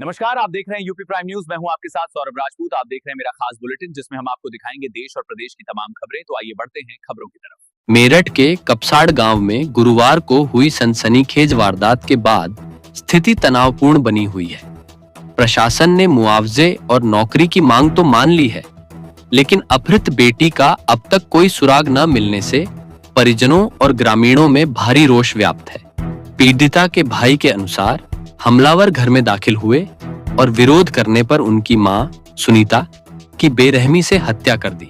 नमस्कार, आप देख रहे हैं यूपी प्राइम न्यूज। मैं हूं आपके साथ सौरभ राजपूत। आप देख रहे हैं मेरा खास बुलेटिन जिसमें हम आपको दिखाएंगे देश और प्रदेश की तमाम खबरें। तो आइए बढ़ते हैं खबरों की तरफ। मेरठ के कपसाड़ गांव में गुरुवार को हुई सनसनीखेज वारदात के बाद स्थिति तनावपूर्ण बनी हुई है। प्रशासन ने मुआवजे और नौकरी की मांग तो मान ली है, लेकिन अपहृत बेटी का अब तक कोई सुराग न मिलने से परिजनों और ग्रामीणों में भारी रोष व्याप्त है। पीड़िता के भाई के अनुसार हमलावर घर में दाखिल हुए और विरोध करने पर उनकी मां सुनीता की बेरहमी से हत्या कर दी।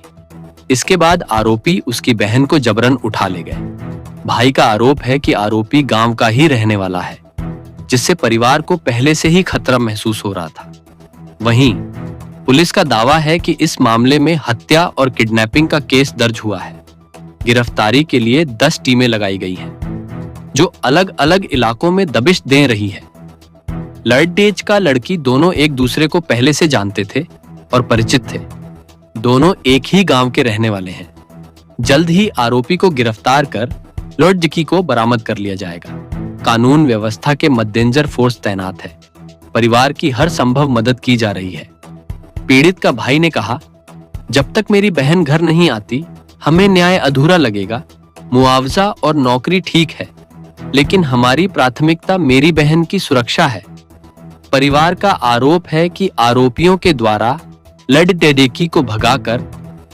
इसके बाद आरोपी उसकी बहन को जबरन उठा ले गए। भाई का आरोप है कि आरोपी गांव का ही रहने वाला है, जिससे परिवार को पहले से ही खतरा महसूस हो रहा था। वहीं पुलिस का दावा है कि इस मामले में हत्या और किडनैपिंग का केस दर्ज हुआ है। गिरफ्तारी के लिए 10 टीमें लगाई गई हैं, जो अलग अलग इलाकों में दबिश दे रही है। लड़डेज का लड़की दोनों एक दूसरे को पहले से जानते थे और परिचित थे। दोनों एक ही गांव के रहने वाले हैं। जल्द ही आरोपी को गिरफ्तार कर लड़की को बरामद कर लिया जाएगा। कानून व्यवस्था के मद्देनजर फोर्स तैनात है। परिवार की हर संभव मदद की जा रही है। पीड़ित का भाई ने कहा, जब तक मेरी बहन घर नहीं आती हमें न्याय अधूरा लगेगा। मुआवजा और नौकरी ठीक है, लेकिन हमारी प्राथमिकता मेरी बहन की सुरक्षा है। परिवार का आरोप है कि आरोपियों के द्वारा लड़डेडेकी को भगाकर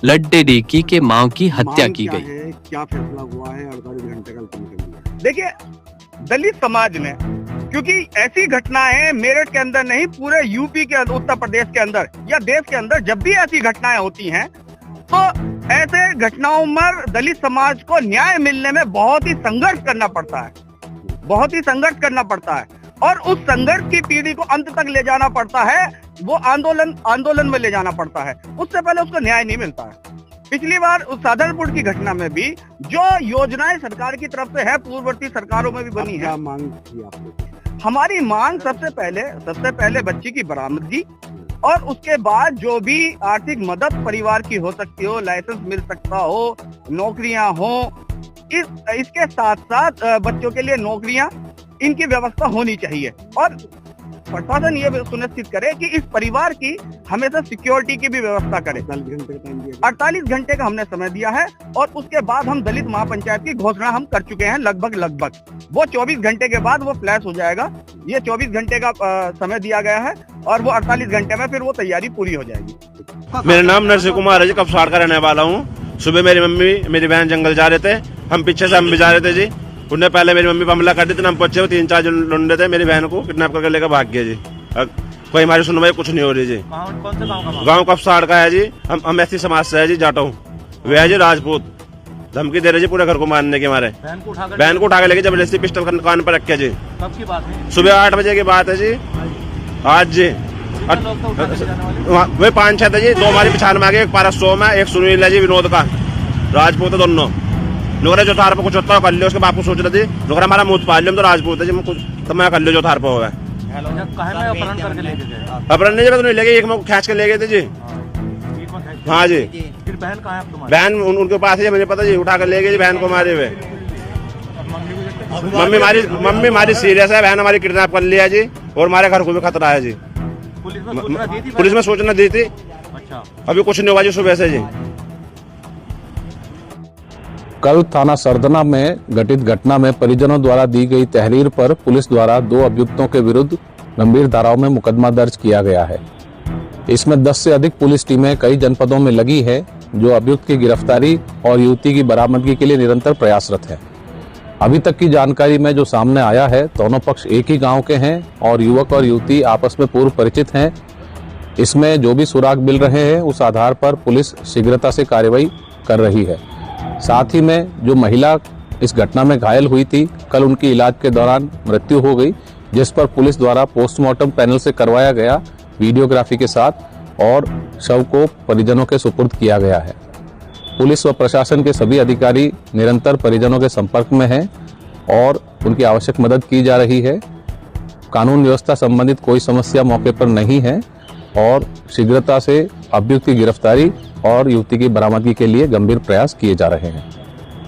लड़डेडेकी के मां की हत्या की गई। क्या फैसला हुआ है? 48 घंटे का अल्टीमेटम। देखिए, दलित समाज में क्योंकि ऐसी घटनाएं मेरठ के अंदर नहीं, पूरे यूपी के उत्तर प्रदेश के अंदर या देश के अंदर जब भी ऐसी घटनाएं होती हैं, तो ऐसे घटनाओं में दलित समाज को न्याय मिलने में बहुत ही संघर्ष करना पड़ता है, बहुत ही संघर्ष करना पड़ता है। और उस संघर्ष की पीढ़ी को अंत तक ले जाना पड़ता है। वो आंदोलन में ले जाना पड़ता है। उससे पहले उसको न्याय नहीं मिलता है। पिछली बार उस सादरपुर की घटना में भी जो योजनाएं सरकार की तरफ से है, पूर्ववर्ती सरकारों में भी बनी है। क्या मांग थी आपने? हमारी मांग सबसे पहले बच्ची की बरामदगी और उसके बाद जो भी आर्थिक मदद परिवार की हो सकती हो, लाइसेंस मिल सकता हो, नौकरियां हो, इसके साथ साथ बच्चों के लिए नौकरियां, इनकी व्यवस्था होनी चाहिए। और प्रशासन ये सुनिश्चित करे कि इस परिवार की हमेशा सिक्योरिटी की भी व्यवस्था करे। 48 घंटे का हमने समय दिया है और उसके बाद हम दलित महापंचायत की घोषणा हम कर चुके हैं लगभग। वो 24 घंटे के बाद वो फ्लैश हो जाएगा। ये 24 घंटे का समय दिया गया है और वो 48 घंटे में फिर वो तैयारी पूरी हो जाएगी। मेरा नाम नरसिंह कुमार है जी, कपसाड़ का रहने वाला हूँ। सुबह मेरी मम्मी मेरी बहन जंगल जा रहे थे, हम पीछे से हम भी जा रहे थे जी। उन्हें पहले मेरी मम्मी पर हमला कर दी थी। हम पहुंचे, 3-4 जो लुंडे थे मेरी बहन को किडनैप करके लेकर भाग गए जी। कोई हमारी सुनवाई कुछ नहीं हो रही जी। कौन से गांव का? गाँव कपसाड़ का है जी। हम ऐसी समाज से है जी, जाटा हूँ। वे है जी राजपूत। धमकी दे रहे जी पूरे घर को मारने के हमारे। बहन को उठा के लेके जबरदस्ती पिस्टल कान पर रखे जी। कब की बात है? सुबह 8 बजे की बात है जी, आज जी। वे 5-6 थे जी। 2 हमारी पिछाड़ में आ गए, एक पारस सोम है, एक सुनील है जी, विनोद का, राजपूत है दोनों। नोकरे जो थार पर कुछ होता है कर लियो। उसके बाप को सोच रहे थे नोकरा हमारा मुँह पाल लियो, तो राजपूत है जी, तो मैं कर लियो जो थार पर होगा। अपहरण नहीं जब ले गए, एक में खींच के ले गए थे जी। हाँ जी। फिर बहन कहाँ है तुम्हारी? बहन उनके पास है, मुझे पता जी, उठा कर ले गए जी बहन को मारे हुए। मम्मी हमारी सीरियस है, बहन हमारी किडनैप कर लिया जी और हमारे घर को भी खतरा है जी। पुलिस में सूचना दी थी। अच्छा, अभी कुछ नहीं हुआ जी सुबह से जी। कल थाना सरदना में घटित घटना में परिजनों द्वारा दी गई तहरीर पर पुलिस द्वारा 2 अभियुक्तों के विरुद्ध गंभीर धाराओं में मुकदमा दर्ज किया गया है। इसमें 10 से अधिक पुलिस टीमें कई जनपदों में लगी है, जो अभियुक्त की गिरफ्तारी और युवती की बरामदगी के लिए निरंतर प्रयासरत है। अभी तक की जानकारी में जो सामने आया है, दोनों पक्ष एक ही गाँव के हैं और युवक और युवती आपस में पूर्व परिचित हैं। इसमें जो भी सुराग मिल रहे हैं, उस आधार पर पुलिस शीघ्रता से कार्रवाई कर रही है। साथ ही में जो महिला इस घटना में घायल हुई थी, कल उनकी इलाज के दौरान मृत्यु हो गई, जिस पर पुलिस द्वारा पोस्टमार्टम पैनल से करवाया गया वीडियोग्राफी के साथ और शव को परिजनों के सुपुर्द किया गया है। पुलिस व प्रशासन के सभी अधिकारी निरंतर परिजनों के संपर्क में हैं और उनकी आवश्यक मदद की जा रही है। कानून व्यवस्था संबंधित कोई समस्या मौके पर नहीं है और शीघ्रता से अभियुक्त की गिरफ्तारी और युवती की बरामदगी के लिए गंभीर प्रयास किए जा रहे हैं।